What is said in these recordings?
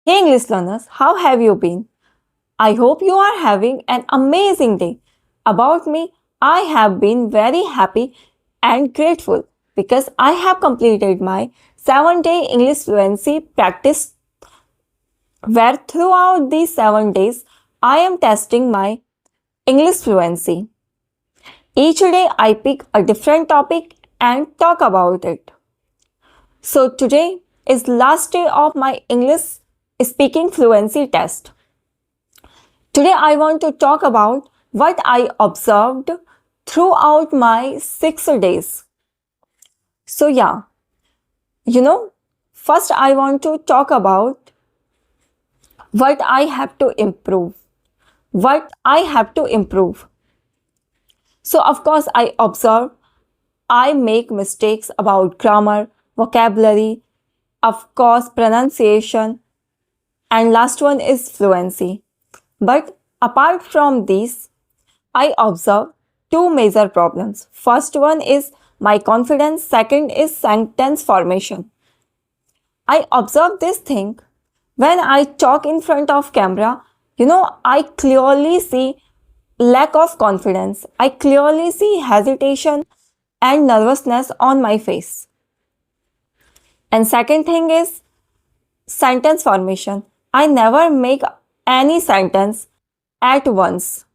Hey English learners, how have you been? I hope you are having an amazing day. About me, I have been very happy and grateful because I have completed my 7-day English fluency practice where throughout these 7 days I am testing my English fluency. Each day I pick a different topic and talk about it. So today is last day of my English speaking fluency test. Today I want to talk about what I observed throughout my 6 days. So first I want to talk about what I have to improve. What I have to improve. So of course I observe I make mistakes about grammar, vocabulary, of course pronunciation, and last one is fluency. But apart from these, I observe two major problems. First one is my confidence, second is sentence formation. I observe this thing when I talk in front of camera, I clearly see lack of confidence. I clearly see hesitation and nervousness on my face. And second thing is sentence formation. I never make any sentence at once.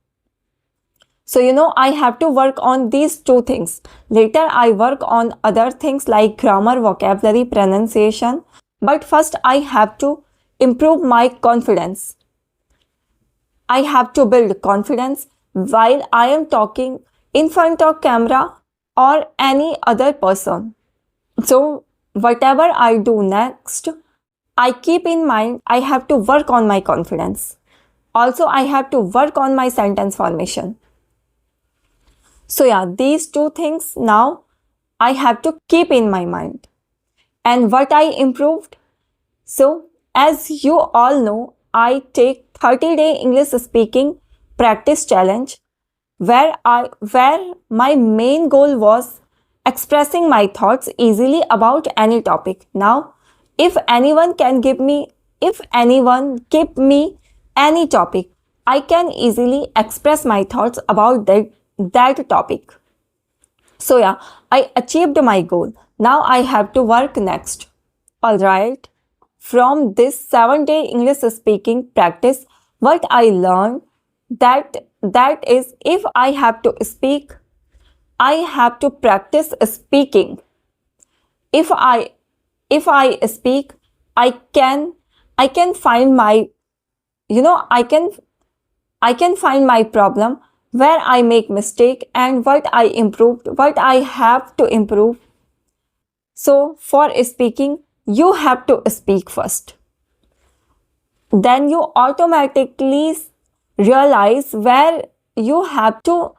So, I have to work on these two things. Later, I work on other things like grammar, vocabulary, pronunciation. But first, I have to improve my confidence. I have to build confidence while I am talking in front of camera or any other person. So, whatever I do next, I keep in mind I have to work on my confidence. Also, I have to work on my sentence formation. So these two things now I have to keep in my mind. And what I improved? So, as you all know, I take 30-day English speaking practice challenge where my main goal was expressing my thoughts easily about any topic. Now, if anyone give me any topic, I can easily express my thoughts about that topic. So I achieved my goal. Now I have to work next. Alright. From this 7-day English speaking practice, what I learned that is if I have to speak, I have to practice speaking. If I speak, I can find my I can find my problem where I make mistake and what I improved, what I have to improve. So for speaking, you have to speak first. Then you automatically realize where you have to,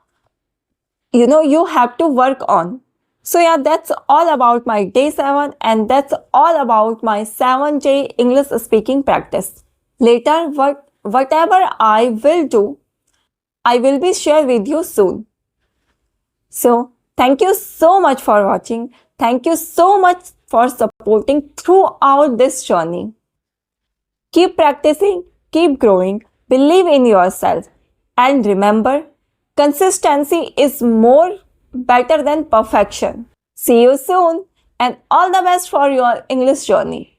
you have to work on. So that's all about my day 7 and that's all about my 7-day English speaking practice. Later, whatever I will do, I will be share with you soon. So thank you so much for watching. Thank you so much for supporting throughout this journey. Keep practicing, keep growing, believe in yourself. And remember, consistency is more better than perfection. See you soon and all the best for your English journey.